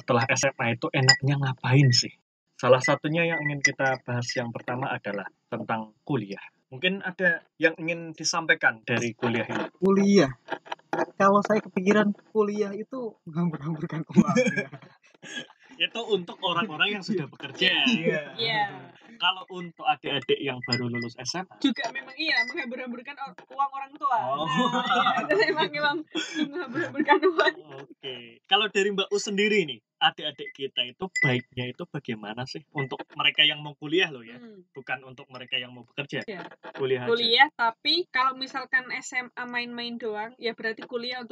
setelah SMA itu enaknya ngapain sih? Salah satunya yang ingin kita bahas yang pertama adalah tentang kuliah. Mungkin ada yang ingin disampaikan dari kuliah ini? Kuliah. Kalau saya kepikiran kuliah itu menghambur-hamburkan uang. Itu untuk orang-orang yang sudah bekerja. Iya. Kalau untuk adik-adik yang baru lulus SMA, Juga memang menghambur-hamburkan uang orang tua. Oh. Nah, iya, memang menghambur-hamburkan uang. Oke. Kalau dari Mbak U sendiri nih, adik-adik kita itu baiknya itu bagaimana sih untuk mereka yang mau kuliah loh ya, bukan untuk mereka yang mau bekerja. Iya. Kuliah aja. Kuliah, tapi kalau misalkan SMA main-main doang, ya berarti kuliah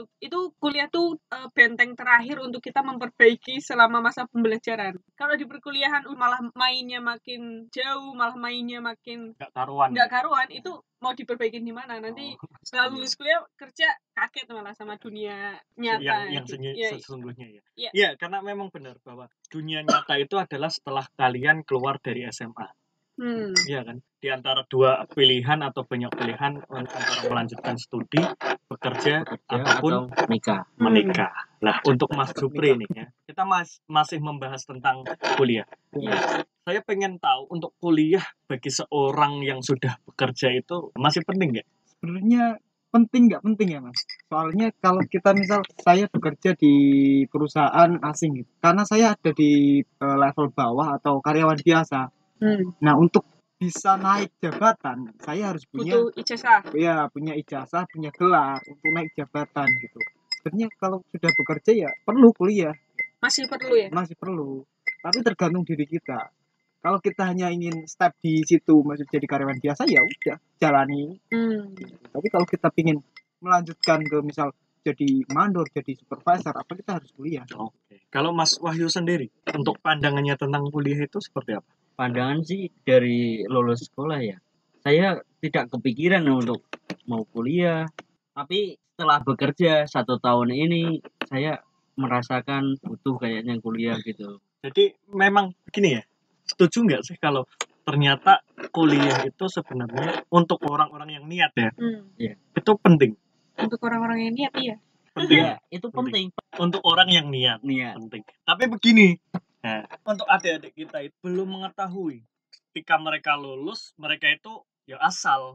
tuh benteng terakhir untuk kita memperbaiki selama masa pembelajaran. Kalau di perkuliahan malah mainnya makin jauh, malah mainnya makin nggak karuan, itu mau diperbaikin di mana? Nanti setelah lulus kuliah kerja kaget malah sama dunia nyata. yang Iya. sesungguhnya ya. Iya. Iya, karena memang benar bahwa dunia nyata itu adalah setelah kalian keluar dari SMA. Iya kan? Di antara dua pilihan atau banyak pilihan antara melanjutkan studi, bekerja, ataupun menikah. Nah, untuk Mas Jupri nih ya, kita masih membahas tentang kuliah. Iya. Saya pengen tahu untuk kuliah bagi seorang yang sudah bekerja itu masih penting nggak? Sebenarnya penting nggak penting ya Mas? Soalnya kalau kita misal saya bekerja di perusahaan asing gitu, karena saya ada di level bawah atau karyawan biasa. Nah, untuk bisa naik jabatan, saya harus punya butuh ijazah. Ya, punya ijazah, punya gelar untuk naik jabatan gitu. Sebenarnya kalau sudah bekerja ya perlu kuliah. Masih perlu ya? Masih perlu. Tapi tergantung diri kita. Kalau kita hanya ingin step di situ masih jadi karyawan biasa ya udah jalani. Tapi kalau kita ingin melanjutkan ke misal jadi mandor, jadi supervisor, apa kita harus kuliah. Oke. Kalau Mas Wahyu sendiri, untuk pandangannya tentang kuliah itu seperti apa? Pandangan sih dari lulus sekolah ya, saya tidak kepikiran untuk mau kuliah. Tapi setelah bekerja 1 tahun ini, saya merasakan butuh kayaknya kuliah gitu. Jadi memang gini ya, setuju nggak sih kalau ternyata kuliah itu sebenarnya untuk orang-orang yang niat ya? Iya. Itu penting. Untuk orang-orang yang niat, iya. Penting. Ya, itu penting. Untuk orang yang niat. Penting. Tapi begini, nah, untuk adik-adik kita itu belum mengetahui ketika mereka lulus, mereka itu ya asal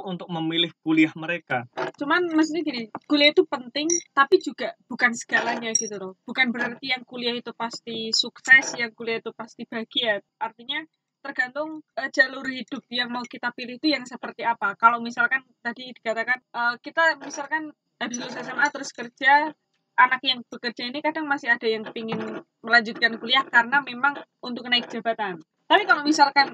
untuk memilih kuliah mereka. Cuman maksudnya gini, kuliah itu penting, tapi juga bukan segalanya gitu loh. Bukan berarti yang kuliah itu pasti sukses, yang kuliah itu pasti bahagia. Artinya tergantung jalur hidup yang mau kita pilih itu yang seperti apa. Kalau misalkan tadi dikatakan kita misalkan habis lulus SMA terus kerja, anak yang bekerja ini kadang masih ada yang ingin melanjutkan kuliah karena memang untuk naik jabatan. Tapi kalau misalkan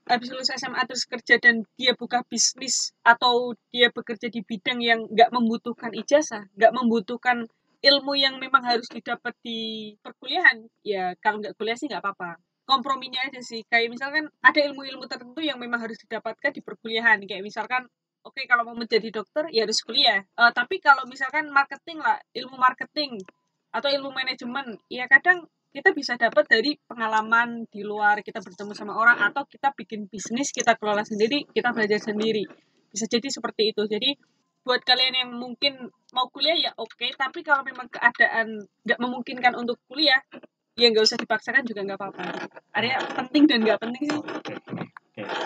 habis lulus SMA terus kerja dan dia buka bisnis atau dia bekerja di bidang yang nggak membutuhkan ijazah, nggak membutuhkan ilmu yang memang harus didapat di perkuliahan, ya kalau nggak kuliah sih nggak apa-apa. Komprominya aja sih, kayak misalkan ada ilmu-ilmu tertentu yang memang harus didapatkan di perkuliahan, kayak misalkan oke, kalau mau menjadi dokter ya harus kuliah. Tapi kalau misalkan marketing lah, ilmu marketing atau ilmu manajemen, ya kadang kita bisa dapat dari pengalaman di luar, kita bertemu sama orang, atau kita bikin bisnis, kita kelola sendiri, kita belajar sendiri. Bisa jadi seperti itu. Jadi buat kalian yang mungkin mau kuliah ya oke, tapi kalau memang keadaan nggak memungkinkan untuk kuliah, ya nggak usah dipaksakan juga nggak apa-apa. Artinya penting dan nggak penting sih.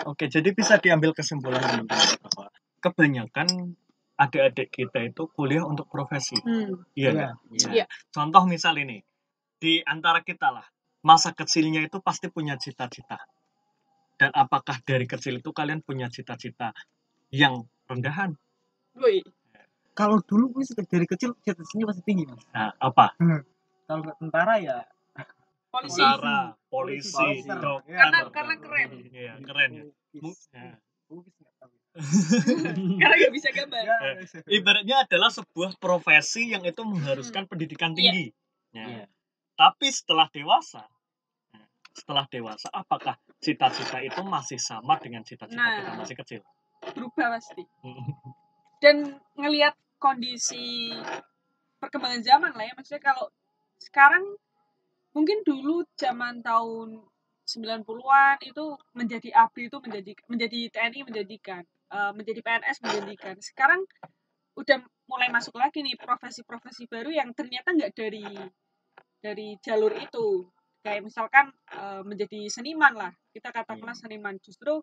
Oke, jadi bisa diambil kesimpulan teman-teman bahwa kebanyakan adik-adik kita itu kuliah untuk profesi. Iya. Contoh misal ini, di antara kita lah, masa kecilnya itu pasti punya cita-cita. Dan apakah dari kecil itu kalian punya cita-cita yang rendahan? Kalau dulu dari kecil cita-citanya pasti tinggi Mas. Nah, apa? Kalau tentara ya polisi, dokter. Karena keren. Iya, keren ya. Karena nggak bisa gambar. Ibaratnya adalah sebuah profesi yang itu mengharuskan pendidikan tinggi. Tapi setelah dewasa, apakah cita-cita itu masih sama dengan cita-cita kita masih kecil? Berubah pasti. Dan ngelihat kondisi perkembangan zaman lah ya, maksudnya kalau sekarang mungkin dulu zaman tahun 90-an itu menjadi ABRI itu menjadi TNI menjadikan, menjadi PNS menjadikan. Sekarang udah mulai masuk lagi nih profesi-profesi baru yang ternyata nggak dari dari jalur itu. Kayak misalkan menjadi seniman lah, kita katakanlah seniman, justru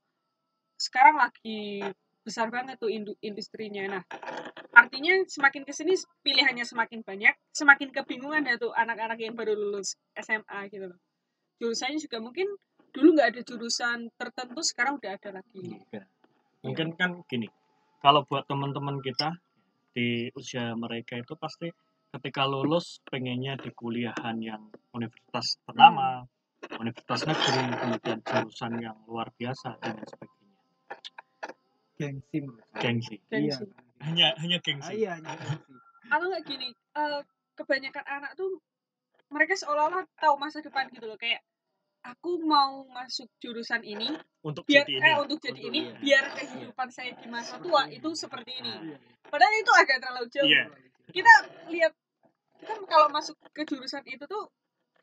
sekarang lagi besar banget tuh industrinya. Nah, artinya semakin kesini pilihannya semakin banyak, semakin kebingungan ya tuh anak-anak yang baru lulus SMA gitu loh. Jurusannya juga mungkin dulu nggak ada jurusan tertentu, sekarang udah ada lagi. Mungkin kan gini, kalau buat teman-teman kita di usia mereka itu pasti ketika lulus pengennya di kuliahan yang universitas ternama, universitas negeri, kemudian jurusan yang luar biasa dan sebagainya. Gengsi. Iya. Hanya gengsi. Iya, hanya gengsi. Kalau nggak gini, kebanyakan anak tuh mereka seolah-olah tahu masa depan gitu loh, kayak aku mau masuk jurusan ini untuk biar jadi ini biar kehidupan saya di masa tua itu seperti ini. Padahal itu agak terlalu jauh. Kita lihat, kita kalau masuk ke jurusan itu tuh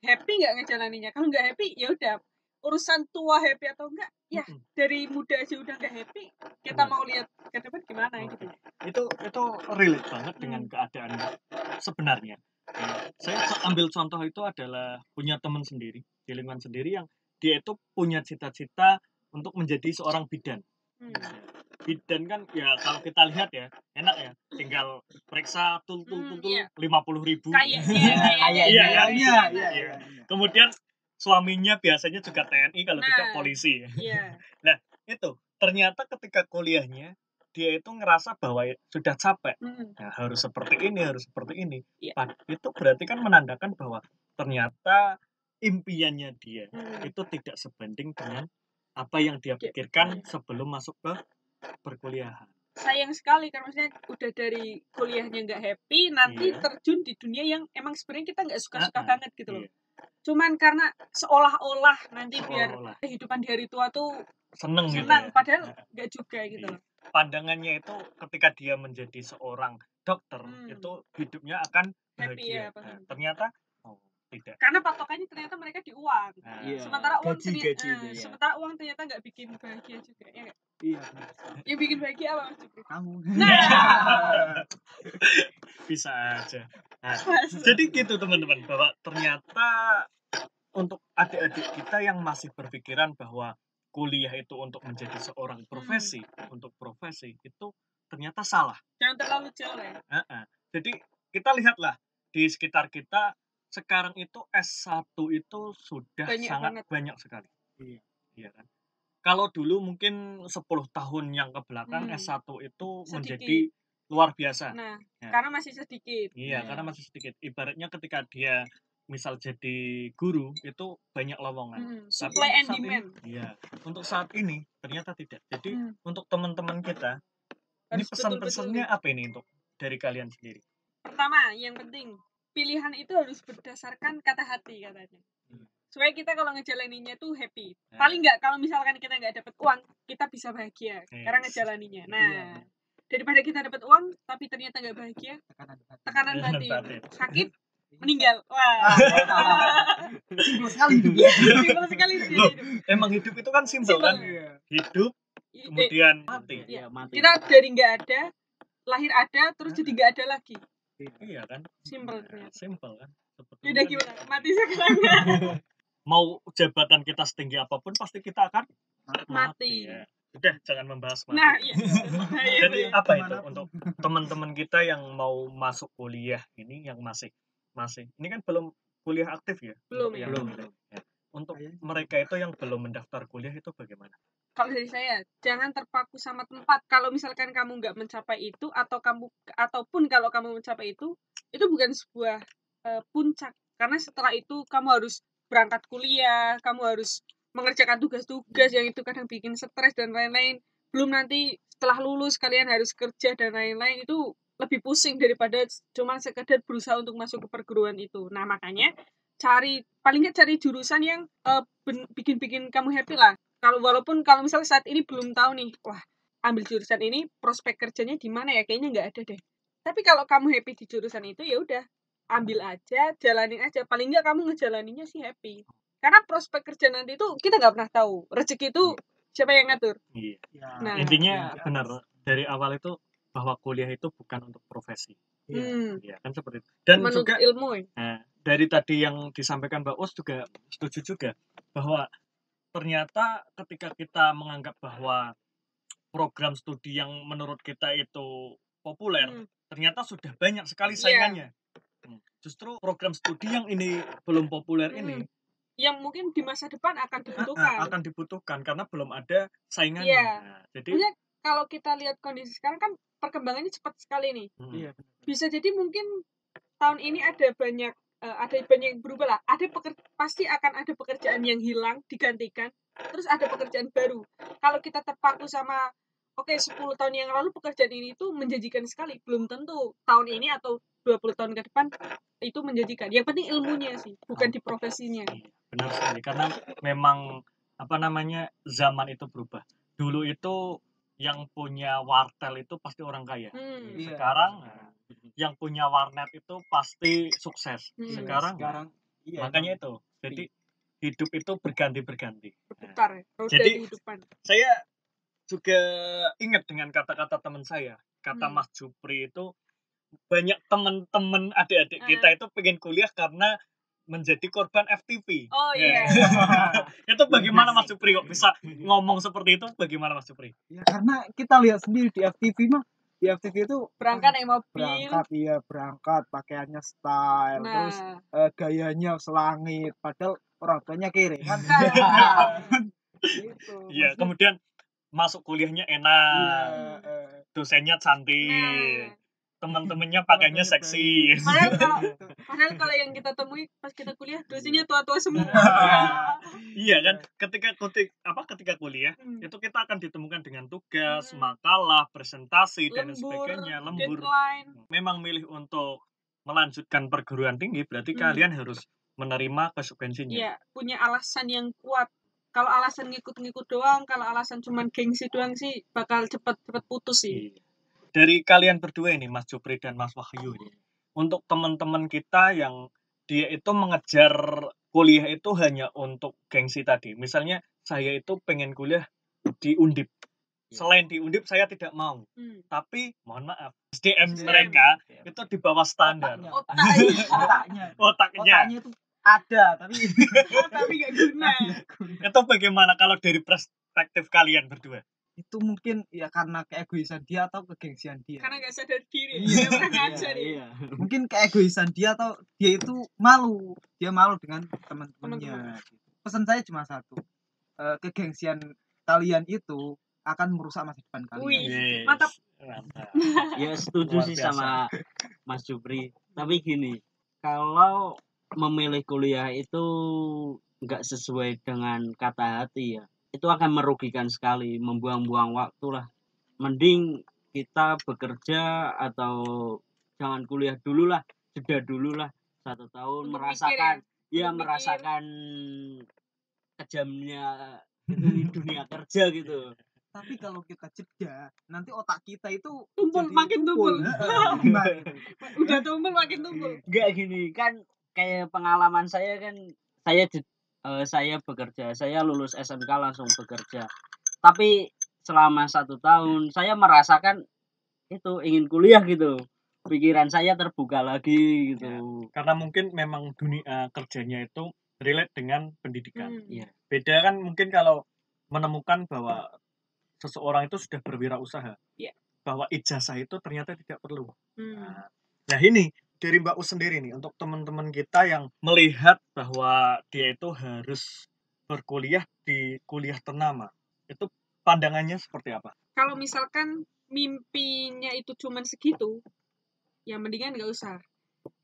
happy nggak ngejalaninnya. Kalau nggak happy ya udah, urusan tua happy atau enggak ya dari muda aja udah nggak happy, kita mau lihat ke depan gimana gitu. Itu relate banget dengan keadaan sebenarnya. Saya ambil contoh itu adalah punya teman sendiri di lingkungan sendiri yang dia itu punya cita-cita untuk menjadi seorang bidan. Bidan kan ya kalau kita lihat ya enak ya, tinggal periksa tul 50.000. Kayaknya. Kemudian suaminya biasanya juga TNI kalau tidak polisi. Nah, itu ternyata ketika kuliahnya dia itu ngerasa bahwa sudah capek. Nah, harus seperti ini. Itu berarti kan menandakan bahwa ternyata impiannya dia itu tidak sebanding dengan apa yang dia pikirkan sebelum masuk ke perkuliahan. Sayang sekali karena maksudnya udah dari kuliahnya nggak happy, nanti terjun di dunia yang emang sebenarnya kita nggak suka-suka banget gitu loh. Cuman karena seolah-olah nanti biar kehidupan di hari tua tuh seneng gitu ya. Padahal nggak juga gitu loh. Pandangannya itu ketika dia menjadi seorang dokter itu hidupnya akan bahagia. Ternyata tidak. Karena patokannya ternyata mereka di uang. Sementara uang sementara uang ternyata nggak bikin bahagia juga ya. Iya. Yang bikin bahagia apa Mas Jupri? Kamu. Bisa aja. Nah, jadi gitu teman-teman, bahwa ternyata untuk adik-adik kita yang masih berpikiran bahwa kuliah itu untuk menjadi seorang profesi, untuk profesi itu ternyata salah. Jangan terlalu jauh ya. Jadi kita lihatlah di sekitar kita sekarang itu S1 itu sudah sangat banyak sekali. Iya kan? Kalau dulu mungkin 10 tahun yang kebelakang S1 itu sedikit. Menjadi luar biasa. Nah, karena masih sedikit. Iya, karena masih sedikit. Ibaratnya ketika dia misal jadi guru itu banyak lowongan. Supply and demand. Iya. Untuk saat ini ternyata tidak. Jadi untuk teman-teman kita ini pesan-pesannya apa ini untuk dari kalian sendiri? Pertama, yang penting pilihan itu harus berdasarkan kata hati katanya. Supaya kita kalau ngejalaninnya tuh happy. Paling nggak kalau misalkan kita nggak dapat uang, kita bisa bahagia karena ngejalaninnya. Nah, daripada kita dapat uang tapi ternyata nggak bahagia, tekanan batin, sakit, meninggal. Wah. Simpel sekali. Simpel sekali hidup. Emang hidup itu kan simpel kan? Hidup kemudian mati. Kita dari nggak ada, lahir ada, terus jadi nggak ada lagi. Iya kan? Simpel kan? Udah gimana? Mati sekarang. Mau jabatan kita setinggi apapun pasti kita akan mati. Ya. Udah jangan membahas mati. Nah, iya. Jadi apa itu untuk teman-teman kita yang mau masuk kuliah ini yang masih ini kan belum kuliah aktif ya? Belum. Ya. Untuk mereka itu yang belum mendaftar kuliah itu bagaimana? Kalau dari saya, jangan terpaku sama tempat. Kalau misalkan kamu nggak mencapai itu ataupun kalau kamu mencapai itu bukan sebuah puncak. Karena setelah itu kamu harus berangkat kuliah, kamu harus mengerjakan tugas-tugas yang itu kadang bikin stres dan lain-lain. Belum nanti setelah lulus kalian harus kerja dan lain-lain, itu lebih pusing daripada cuma sekedar berusaha untuk masuk ke perguruan itu. Nah, makanya paling nggak cari jurusan yang bikin kamu happy lah. Walaupun kalau misalnya saat ini belum tahu nih, wah ambil jurusan ini prospek kerjanya di mana ya, kayaknya nggak ada deh. Tapi kalau kamu happy di jurusan itu ya udah, ambil aja, jalanin aja. Paling nggak kamu ngejalaninnya sih happy. Karena prospek kerja nanti itu kita nggak pernah tahu. Rezeki itu siapa yang ngatur? Iya. Nah, intinya benar dari awal itu bahwa kuliah itu bukan untuk profesi. Iya kan seperti itu. Dan menuntut juga ilmu. Nah, dari tadi yang disampaikan Mbak Us juga setuju juga bahwa ternyata ketika kita menganggap bahwa program studi yang menurut kita itu populer, ternyata sudah banyak sekali saingannya. Justru program studi yang ini belum populer ini yang mungkin di masa depan akan dibutuhkan karena belum ada saingannya. Nah, jadi maksudnya kalau kita lihat kondisi sekarang kan perkembangannya cepat sekali nih. Bisa jadi mungkin tahun ini ada banyak yang berubah lah. Pasti akan ada pekerjaan yang hilang digantikan, terus ada pekerjaan baru. Kalau kita terpaku sama 10 tahun yang lalu pekerjaan ini tuh menjanjikan sekali, belum tentu tahun ini atau 20 tahun ke depan itu menjanjikan. Yang penting ilmunya sih, bukan di profesinya. Benar sekali, karena memang zaman itu berubah. Dulu itu yang punya wartel itu pasti orang kaya. Sekarang yang punya warnet itu pasti sukses. Sekarang makanya itu. Jadi hidup itu berganti-berganti. Berputar, roda jadi kehidupan. Saya juga ingat dengan kata-kata teman saya, kata Mas Jupri itu, banyak teman-teman adik-adik kita itu pengen kuliah karena menjadi korban FTV. Oh iya. Itu bagaimana Mas Jupri kok bisa ngomong seperti itu? Bagaimana Mas Jupri? Ya karena kita lihat sendiri di FTV mah, di FTV itu berangkat naik mobil. Berangkat pakaiannya style, terus gayanya selangit, padahal orang tuanya kere kan. Gitu. Iya, kemudian masuk kuliahnya enak, dosennya cantik, teman-temannya pakainya seksi. Padahal kalau yang kita temui pas kita kuliah dosennya tua-tua semua. Iya kan, ketika kuliah itu kita akan ditemukan dengan tugas, makalah, presentasi dan sebagainya, lembur. Deadline. Memang milih untuk melanjutkan perguruan tinggi berarti kalian harus menerima konsekuensinya. Iya, punya alasan yang kuat. Kalau alasan ngikut-ngikut doang, kalau alasan cuman gengsi doang sih bakal cepet putus sih. Dari kalian berdua ini, Mas Jupri dan Mas Wahyu, untuk teman-teman kita yang dia itu mengejar kuliah itu hanya untuk gengsi tadi. Misalnya saya itu pengen kuliah di Undip. Selain di Undip saya tidak mau. Tapi mohon maaf, SDM mereka itu di bawah standar. Otaknya itu ada tapi nggak guna. Itu bagaimana kalau dari perspektif kalian berdua? Itu mungkin ya karena keegoisan dia atau kegengsian dia. Karena nggak sadar diri. Iya. Mungkin keegoisan dia atau dia itu malu. Dia malu dengan teman-temannya. Pesan saya cuma satu. Kegengsian kalian itu akan merusak masa depan kalian. Mantap. Ya setuju sih sama Mas Jupri. Tapi gini, kalau memilih kuliah itu nggak sesuai dengan kata hati ya, itu akan merugikan sekali, membuang-buang waktu lah. Mending kita bekerja atau jangan kuliah dulu lah, jeda dulu lah 1 tahun, merasakan kejamnya di dunia kerja gitu. Tapi kalau kita jeda, nanti otak kita itu makin tumpul. Udah tumpul makin tumpul. Enggak gini kan, kayak pengalaman saya kan, saya bekerja, saya lulus SMK langsung bekerja. Tapi selama 1 tahun saya merasakan itu ingin kuliah gitu. Pikiran saya terbuka lagi gitu. Ya, karena mungkin memang dunia kerjanya itu relate dengan pendidikan. Beda kan mungkin kalau menemukan bahwa seseorang itu sudah berwirausaha, bahwa ijazah itu ternyata tidak perlu. Nah ini dari Mbak Us sendiri nih, untuk teman-teman kita yang melihat bahwa dia itu harus berkuliah di kuliah ternama, itu pandangannya seperti apa? Kalau misalkan mimpinya itu cuma segitu, ya mendingan nggak usah.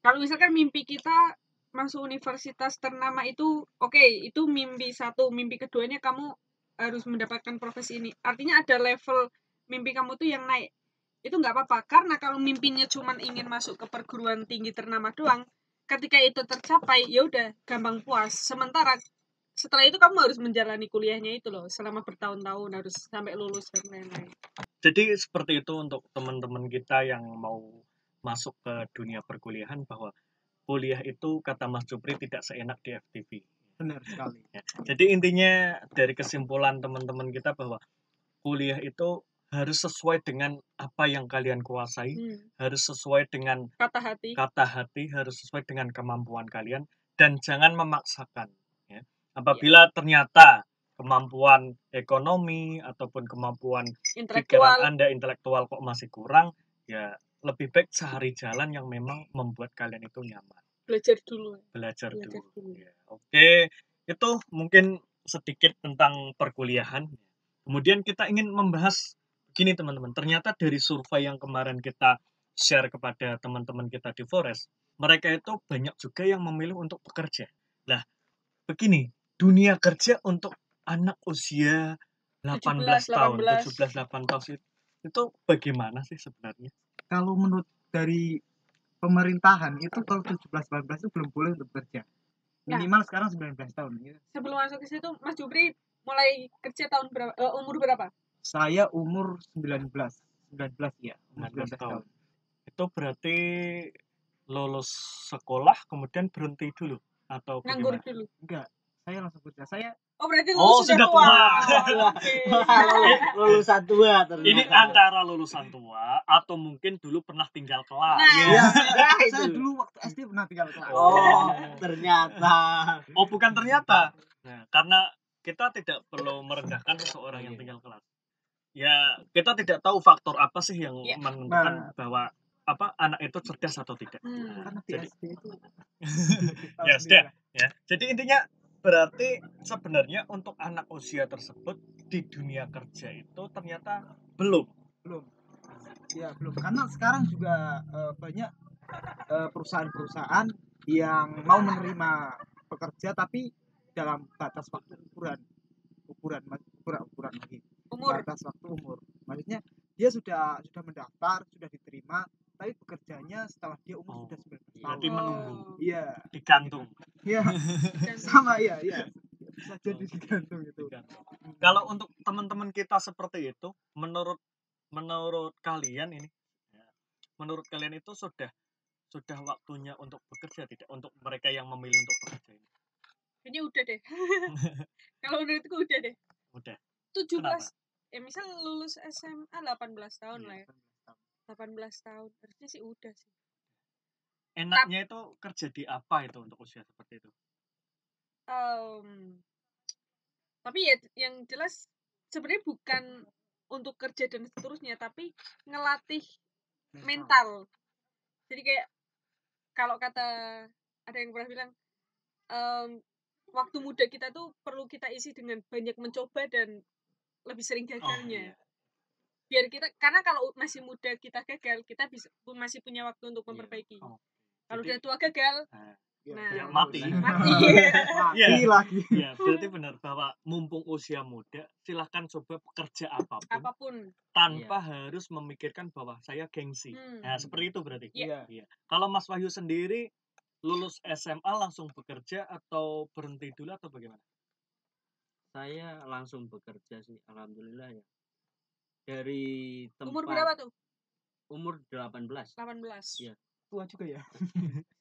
Kalau misalkan mimpi kita masuk universitas ternama itu, itu mimpi satu, mimpi keduanya kamu harus mendapatkan profesi ini. Artinya ada level mimpi kamu tuh yang naik. Itu nggak apa-apa, karena kalau mimpinya cuma ingin masuk ke perguruan tinggi ternama doang, ketika itu tercapai ya udah gampang puas. Sementara setelah itu kamu harus menjalani kuliahnya itu loh selama bertahun-tahun, harus sampai lulus dan lain-lain. Jadi seperti itu untuk teman-teman kita yang mau masuk ke dunia perkuliahan, bahwa kuliah itu kata Mas Jupri tidak seenak di FTV. Benar sekali. Jadi intinya dari kesimpulan teman-teman kita bahwa kuliah itu harus sesuai dengan apa yang kalian kuasai, harus sesuai dengan kata hati, harus sesuai dengan kemampuan kalian, dan jangan memaksakan. Ya. Apabila ternyata kemampuan ekonomi ataupun kemampuan pikiran Anda intelektual kok masih kurang, ya lebih baik cari jalan yang memang membuat kalian itu nyaman. Belajar dulu. Ya. Oke, itu mungkin sedikit tentang perkuliahan. Kemudian kita ingin membahas gini teman-teman, ternyata dari survei yang kemarin kita share kepada teman-teman kita di Forest, mereka itu banyak juga yang memilih untuk bekerja. Nah, begini, dunia kerja untuk anak usia 18 tahun, 17-18 tahun itu bagaimana sih sebenarnya? Kalau menurut dari pemerintahan itu kalau 17-18 itu belum boleh untuk bekerja. Minimal sekarang 19 tahun. Ya. Sebelum masuk ke situ, Mas Jupri mulai kerja tahun berapa? Umur berapa? Saya umur 19 ya. 19 tahun. Itu berarti lulus sekolah kemudian berhenti dulu atau nganggur bagaimana? Dulu? Enggak, saya langsung kerja. Saya berarti lulus sudah tua. Lulusan tua ternyata. Ini antara lulusan tua atau mungkin dulu pernah tinggal kelas. Saya dulu waktu SD pernah tinggal kelas. Ternyata. Bukan ternyata. Nah, karena kita tidak perlu merendahkan seseorang yang tinggal kelas. Ya, kita tidak tahu faktor apa sih yang menentukan bahwa anak itu cerdas atau tidak. Karena di SD itu. Ya, sudah. Ya. Jadi intinya berarti sebenarnya untuk anak usia tersebut di dunia kerja itu ternyata belum. Ya, belum. Karena sekarang juga banyak perusahaan-perusahaan yang mau menerima pekerja tapi dalam batas waktu ukuran lagi. Batas waktu umur. Maksudnya dia sudah mendaftar, sudah diterima, tapi bekerjanya setelah dia umur sudah 19 tahun. Berarti menunggu. Iya. Digantung. Iya. Sama ya. Bisa jadi digantung itu. Kalau untuk teman-teman kita seperti itu, menurut kalian ini, menurut kalian itu sudah waktunya untuk bekerja tidak? Untuk mereka yang memilih untuk bekerja ini? Ini udah deh. Kalau menurutku udah deh. Udah. 17. Kenapa? Misal lulus SMA 18 tahun lah ya. 18 tahun. Harusnya sih udah sih. Enaknya itu kerja di apa itu untuk usia seperti itu? Tapi ya yang jelas sebenarnya bukan untuk kerja dan seterusnya, tapi ngelatih mental. Jadi kayak kalau kata ada yang pernah bilang waktu muda kita tuh perlu kita isi dengan banyak mencoba dan lebih sering gagalnya. Biar kita, karena kalau masih muda kita gagal, kita masih punya waktu untuk memperbaiki. Kalau udah tua gagal, mati. Mati lagi. Ya, berarti benar bahwa mumpung usia muda, silahkan coba bekerja apapun tanpa harus memikirkan bahwa saya gengsi. Nah, seperti itu berarti. Iya. Kalau Mas Wahyu sendiri lulus SMA langsung bekerja atau berhenti dulu atau bagaimana? Saya langsung bekerja sih, alhamdulillah ya. Dari tempat. Umur berapa tuh? Umur 18. Iya. Tua juga ya.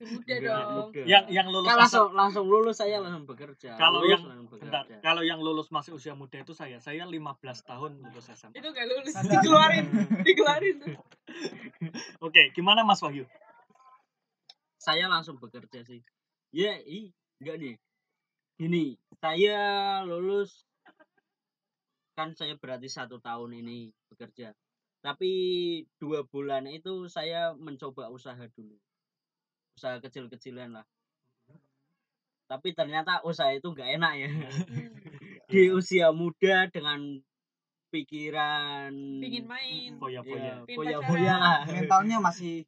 Muda dong. Yang lulus langsung lulus saya langsung bekerja. Kalau yang lulus masih usia muda itu saya 15 tahun lulus SMA. Itu enggak lulus, dikeluarin tuh. Oke, gimana Mas Wahyu? Saya langsung bekerja sih. Enggak nih. Gini, saya lulus kan saya berarti 1 tahun ini bekerja. Tapi 2 bulan itu saya mencoba usaha dulu. Usaha kecil-kecilan lah. Tapi ternyata usaha itu enggak enak ya. Di usia muda dengan pikiran pingin main, foya-foya lah. Mentalnya masih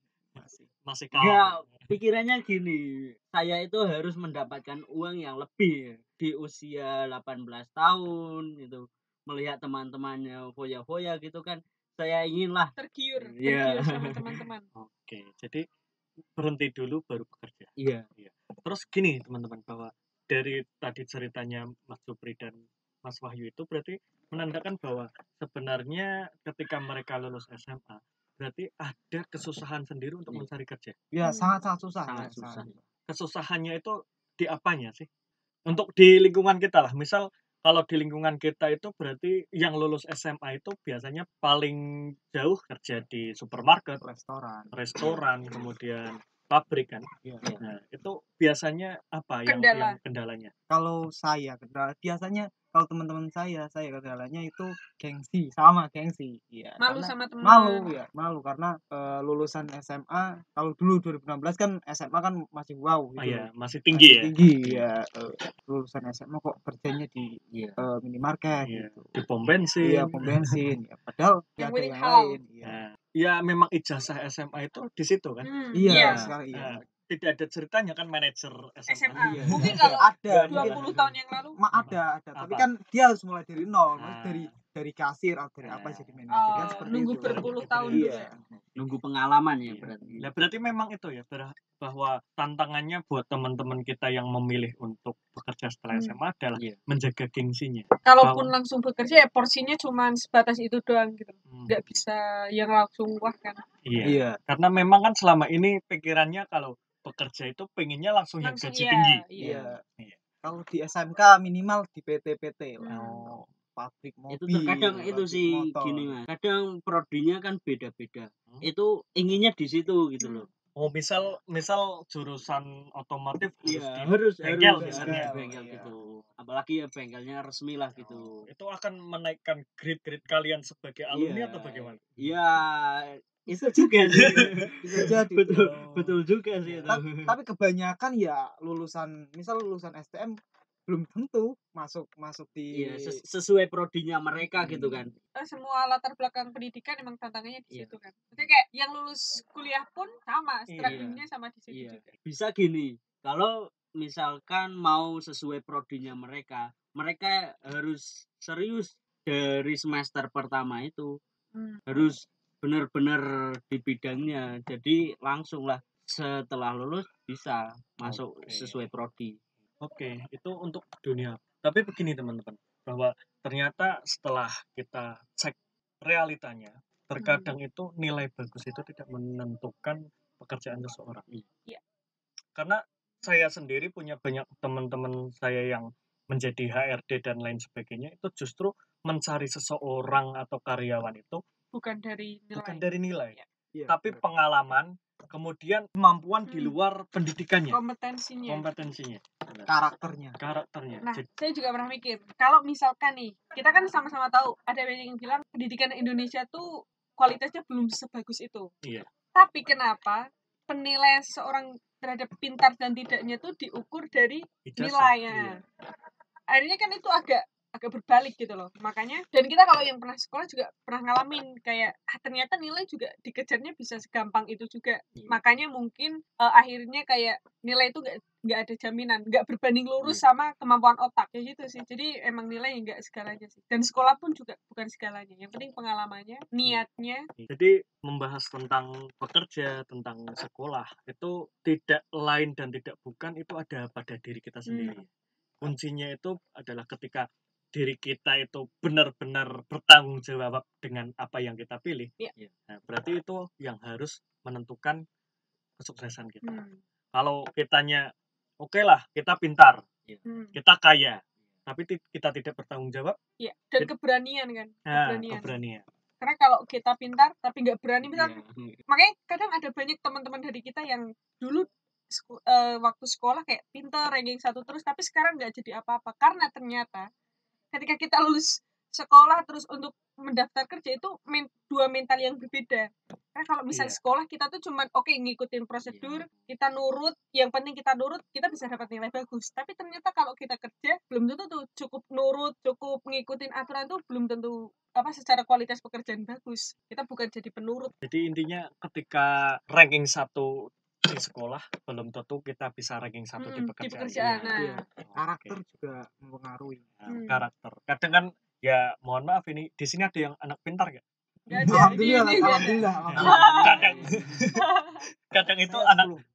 kalah. Ya, pikirannya gini, saya itu harus mendapatkan uang yang lebih di usia 18 tahun gitu. Melihat teman-temannya foya-foya gitu kan, saya inginlah tergiur sama teman-teman. Oke, jadi berhenti dulu baru bekerja. Iya. Terus gini teman-teman, bahwa dari tadi ceritanya Mas Jupri dan Mas Wahyu itu berarti menandakan bahwa sebenarnya ketika mereka lulus SMA berarti ada kesusahan sendiri untuk mencari kerja. Ya, sangat susah. Kesusahannya itu di apanya sih? Untuk di lingkungan kita lah, misal kalau di lingkungan kita itu berarti yang lulus SMA itu biasanya paling jauh kerja di supermarket, restoran, kemudian pabrik kan. Nah, itu biasanya apa yang kendalanya? Kalau saya biasanya kalau teman-teman saya kendalanya itu gengsi. Iya. Malu sama teman. Malu karena lulusan SMA kalau dulu 2016 kan SMA kan masih wow gitu. Iya, masih tinggi ya. Lulusan SMA kok kerjanya di minimarket gitu. Di pom bensin. Iya, pom bensin. Ya, padahal yang ada yang lain. Ya memang ijazah SMA itu di situ kan. Iya, sekali iya. Tidak ada ceritanya kan manajer SMA. Iya. Mungkin kalau ada 20 tahun yang lalu ada tapi kan dia harus mulai dari nol, dari kasir atau dari apa jadi manajer kan seperti nunggu itu. berpuluh tahun nunggu pengalaman ya berarti. Nah, berarti memang itu ya bahwa tantangannya buat teman-teman kita yang memilih untuk bekerja setelah SMA adalah menjaga gengsinya. Kalaupun langsung bekerja ya porsinya cuma sebatas itu doang gitu. Nggak bisa yang langsung wah kan. Iya. Karena memang kan selama ini pikirannya kalau bekerja itu pengennya langsung yang gaji tinggi. Iya. Kalau di SMK minimal di PT pabrik mobil. Itu terkadang itu sih motor. Gini Mas. Kadang prodinya kan beda-beda. Itu inginnya di situ gitu loh. Oh, misal jurusan otomotif harus bengkel gitu. Apalagi ya bengkelnya resmi lah gitu. Itu akan menaikkan grade kalian sebagai alumni atau bagaimana? Iya, itu juga sih. Bisa jadi. Betul juga sih itu. Tapi kebanyakan ya lulusan STM belum tentu masuk di sesuai prodinya mereka gitu kan. Semua latar belakang pendidikan emang tantangannya di situ kan. Jadi kayak yang lulus kuliah pun sama, struggle-nya sama di situ juga. Bisa gini, kalau misalkan mau sesuai prodinya mereka harus serius dari semester pertama itu. Harus benar-benar di bidangnya. Jadi langsung lah setelah lulus bisa masuk sesuai prodi. Oke, itu untuk dunia. Tapi begini teman-teman, bahwa ternyata setelah kita cek realitanya, terkadang itu nilai bagus itu tidak menentukan pekerjaan seseorang. Iya. Karena saya sendiri punya banyak teman-teman saya yang menjadi HRD dan lain sebagainya, itu justru mencari seseorang atau karyawan itu bukan dari nilai. Tapi pengalaman, kemudian kemampuan di luar pendidikannya, kompetensinya, karakternya. Nah, saya juga pernah mikir, kalau misalkan nih, kita kan sama-sama tahu ada yang bilang pendidikan Indonesia tuh kualitasnya belum sebagus itu. Iya. Tapi kenapa penilaian seorang terhadap pintar dan tidaknya tuh diukur dari nilainya? Akhirnya kan itu agak berbalik gitu loh. Makanya, dan kita kalau yang pernah sekolah juga pernah ngalamin kayak ternyata nilai juga dikejarnya bisa segampang itu juga. Makanya mungkin akhirnya kayak nilai itu nggak ada jaminan, nggak berbanding lurus sama kemampuan otak kayak gitu sih. Jadi emang nilai nggak segalanya sih. Dan sekolah pun juga bukan segalanya. Yang penting pengalamannya, niatnya. Jadi membahas tentang bekerja, tentang sekolah itu tidak lain dan tidak bukan, itu ada pada diri kita sendiri. Kuncinya itu adalah ketika diri kita itu benar-benar bertanggung jawab dengan apa yang kita pilih. Nah, berarti itu yang harus menentukan kesuksesan kita. Kalau kitanya oke lah, kita pintar, kita kaya, tapi kita tidak bertanggung jawab. Dan keberanian kan. Keberanian. Karena kalau kita pintar tapi nggak berani, makanya kadang ada banyak teman-teman dari kita yang dulu waktu sekolah kayak pintar, ranking 1 terus, tapi sekarang nggak jadi apa-apa. Karena ternyata ketika kita lulus sekolah terus untuk mendaftar kerja itu dua mental yang berbeda. Karena kalau misalnya sekolah kita tuh cuman ngikutin prosedur, kita nurut, yang penting kita nurut, kita bisa dapat nilai bagus. Tapi ternyata kalau kita kerja belum tentu tuh cukup nurut, cukup ngikutin aturan tuh belum tentu secara kualitas pekerjaan bagus. Kita bukan jadi penurut. Jadi intinya ketika ranking 1 di sekolah belum tentu kita bisa ranking 1 di pekerjaan. Karakter juga mempengaruhi. Karakter. Kadang kan ya mohon maaf ini di sini ada yang anak pintar nggak? Alhamdulillah. Kadang itu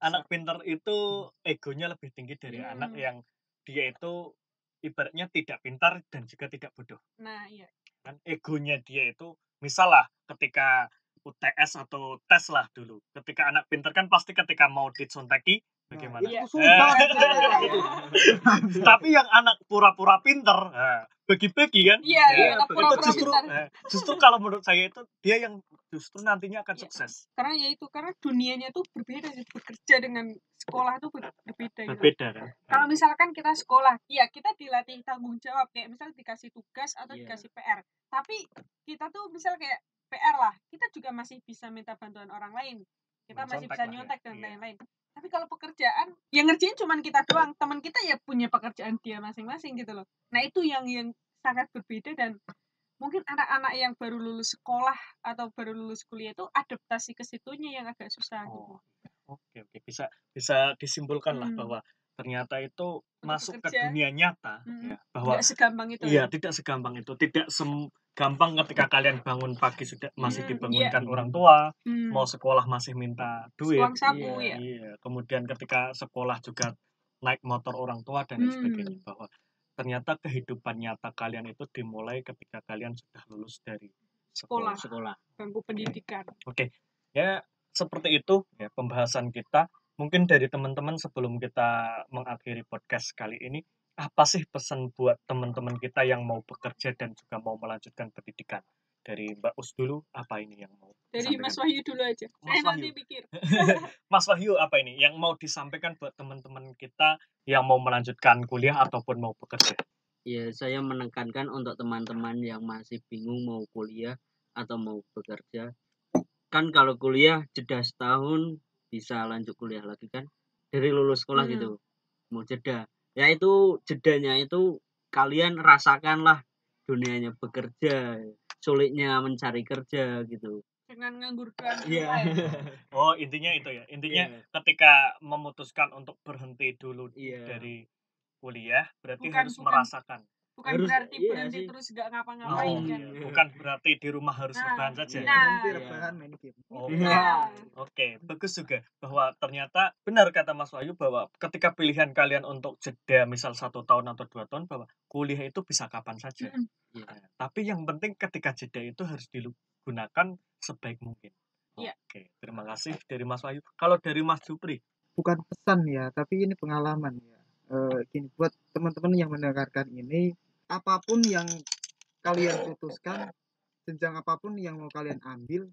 anak pintar itu egonya lebih tinggi dari anak yang dia itu ibaratnya tidak pintar dan juga tidak bodoh. Nah, iya. Kan egonya dia itu misal lah ketika UTS atau tes lah dulu. Ketika anak pintar kan pasti ketika mau diconteki bagaimana? Itu sulit banget. Tapi yang anak pura-pura pintar, bagi-bagi kan? Iya, anak pura-pura justru, pintar. justru kalau menurut saya itu dia yang justru nantinya akan sukses. Karena dunianya tuh berbeda, bekerja dengan sekolah tuh berbeda gitu. Berbeda kan? Kalau misalkan kita sekolah, ya kita dilatih tanggung jawab, kayak misal dikasih tugas atau dikasih PR. Tapi kita tuh misal kayak PR lah, kita juga masih bisa minta bantuan orang lain. Kita masih bisa nyontek dan lain-lain. Tapi kalau pekerjaan, yang ngerjain cuma kita doang. Teman kita ya punya pekerjaan dia masing-masing gitu loh. Nah itu yang sangat berbeda, dan mungkin anak-anak yang baru lulus sekolah atau baru lulus kuliah itu adaptasi ke situnya yang agak susah gitu. Oke, bisa disimpulkan lah bahwa ternyata itu masuk ke dunia nyata ya, bahwa tidak segampang itu. Iya, tidak segampang itu. Tidak gampang ketika kalian bangun pagi sudah masih dibangunkan orang tua, mau sekolah masih minta duit. Uang saku, Iya. Kemudian ketika sekolah juga naik motor orang tua dan lain sebagainya, bahwa ternyata kehidupan nyata kalian itu dimulai ketika kalian sudah lulus dari sekolah. Bangku pendidikan. Oke. Ya, seperti itu ya pembahasan kita. Mungkin dari teman-teman sebelum kita mengakhiri podcast kali ini, apa sih pesan buat teman-teman kita yang mau bekerja dan juga mau melanjutkan pendidikan? Dari Mbak Us dulu, apa ini yang mau dari Mas Wahyu dulu aja. Saya nanti pikir. Mas Wahyu, apa ini yang mau disampaikan buat teman-teman kita yang mau melanjutkan kuliah ataupun mau bekerja? Ya, saya menekankan untuk teman-teman yang masih bingung mau kuliah atau mau bekerja. Kan kalau kuliah jeda setahun bisa lanjut kuliah lagi kan, dari lulus sekolah gitu mau jeda ya, itu jedanya itu kalian rasakanlah dunianya bekerja, sulitnya mencari kerja gitu, dengan nganggur doang. Oh, intinya itu ya, ketika memutuskan untuk berhenti dulu dari kuliah berarti harus merasakan. Bukan berarti berhenti terus gak ngapa-ngapain kan. Bukan berarti di rumah harus rebahan saja. Rebahan main game. Oke, bagus juga bahwa ternyata benar kata Mas Wahyu bahwa ketika pilihan kalian untuk jeda misal 1 tahun atau 2 tahun, bahwa kuliah itu bisa kapan saja. Tapi yang penting ketika jeda itu harus digunakan sebaik mungkin. Oke, terima kasih dari Mas Wahyu. Kalau dari Mas Jupri? Bukan pesan ya, tapi ini pengalaman ya. Gini, buat teman-teman yang mendengarkan ini, apapun yang kalian putuskan, jenjang apapun yang mau kalian ambil,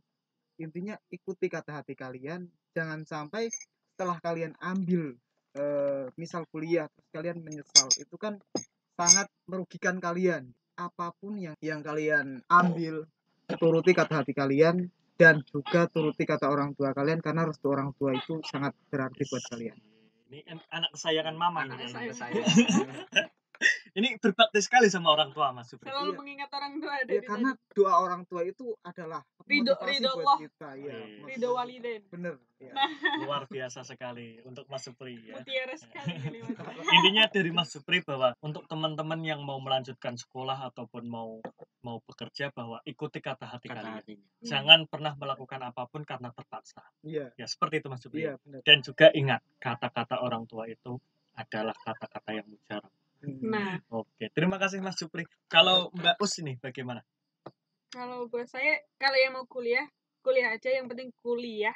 intinya ikuti kata hati kalian. Jangan sampai setelah kalian ambil misal kuliah terus kalian menyesal, itu kan sangat merugikan kalian. Apapun yang kalian ambil, turuti kata hati kalian dan juga turuti kata orang tua kalian, karena restu orang tua itu sangat berarti buat kalian. Ini anak kesayangan mama. Anak saya. Ini berbakti sekali sama orang tua, Mas Jupri. Selalu mengingat orang tua. Karena doa orang tua itu adalah ridho buat kita. Ridho walidain. Bener. Luar biasa sekali untuk Mas Jupri ya. Mutiara sekali. Intinya dari Mas Jupri bahwa untuk teman-teman yang mau melanjutkan sekolah ataupun mau bekerja, bahwa ikuti kata hati kalian. Jangan pernah melakukan apapun karena terpaksa. Ya, seperti itu Mas Jupri. Dan juga ingat, kata-kata orang tua itu adalah kata-kata yang mujarab. Oke, terima kasih Mas Jupri. Kalau Mbak Us ini bagaimana? Kalau buat saya, kalau yang mau kuliah aja, yang penting kuliah.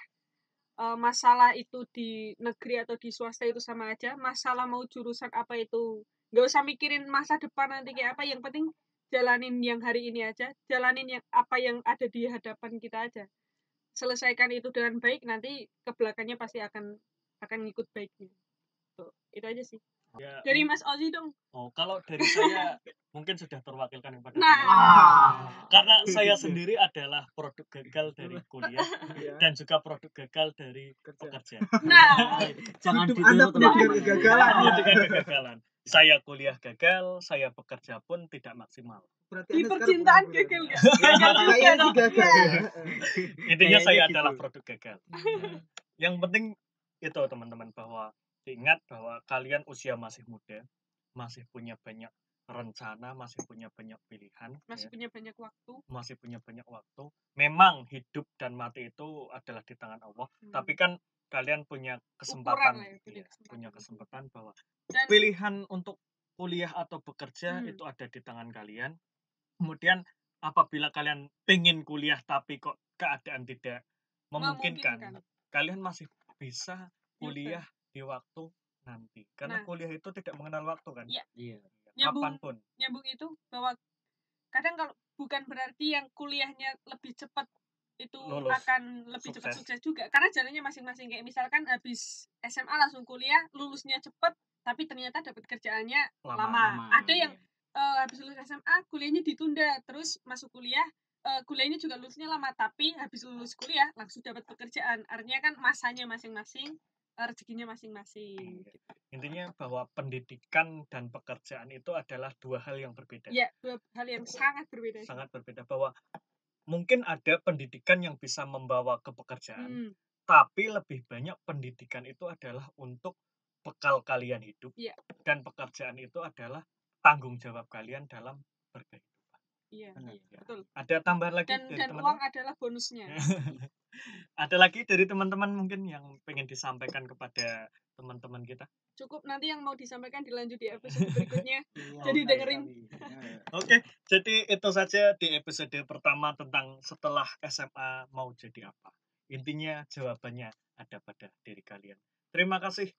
Masalah itu di negeri atau di swasta itu sama aja. Masalah mau jurusan apa itu, nggak usah mikirin masa depan nanti kayak apa. Yang penting jalanin yang hari ini aja, jalanin yang apa yang ada di hadapan kita aja. Selesaikan itu dengan baik, nanti kebelakangnya pasti akan ngikut baiknya. Tuh, itu aja sih. Ya, dari Mas Ozi dong. Kalau dari saya mungkin sudah terwakilkan kepada karena saya sendiri adalah produk gagal dari kuliah dan juga produk gagal dari pekerja. Jangan ditiru dengan kegagalan. Saya kuliah gagal, saya bekerja pun tidak maksimal. Di percintaan gagal nggak? Intinya saya adalah produk gagal. Yang penting itu teman-teman, bahwa ingat bahwa kalian usia masih muda, masih punya banyak rencana, masih punya banyak pilihan, punya banyak waktu. Memang hidup dan mati itu adalah di tangan Allah, tapi kan kalian punya kesempatan, punya kesempatan bahwa pilihan untuk kuliah atau bekerja itu ada di tangan kalian. Kemudian apabila kalian pengen kuliah tapi kok keadaan tidak memungkinkan, kalian masih bisa kuliah di waktu nanti. Karena kuliah itu tidak mengenal waktu kan? Iya. Kapanpun. Nyambung itu bahwa kadang kalau bukan berarti yang kuliahnya lebih cepat itu lulus, akan lebih cepat sukses juga. Karena jalannya masing-masing. Kayak misalkan habis SMA langsung kuliah, lulusnya cepat, tapi ternyata dapat kerjaannya lama. Ada yang habis lulus SMA, kuliahnya ditunda, terus masuk kuliah, kuliahnya juga lulusnya lama, tapi habis lulus kuliah langsung dapat pekerjaan. Artinya kan masanya masing-masing, rezekinya masing-masing. Intinya bahwa pendidikan dan pekerjaan itu adalah dua hal yang berbeda. Iya, dua hal yang sangat berbeda. Sangat berbeda. Bahwa mungkin ada pendidikan yang bisa membawa ke pekerjaan, tapi lebih banyak pendidikan itu adalah untuk bekal kalian hidup, dan pekerjaan itu adalah tanggung jawab kalian dalam berkehidupan. Iya, betul. Ada tambahan lagi dan dari teman-teman? Uang adalah bonusnya. Ada lagi dari teman-teman mungkin yang pengen disampaikan kepada teman-teman kita? Cukup, nanti yang mau disampaikan dilanjut di episode berikutnya. Jadi dengerin. Oke, jadi itu saja di episode pertama tentang setelah SMA mau jadi apa. Intinya jawabannya ada pada diri kalian. Terima kasih.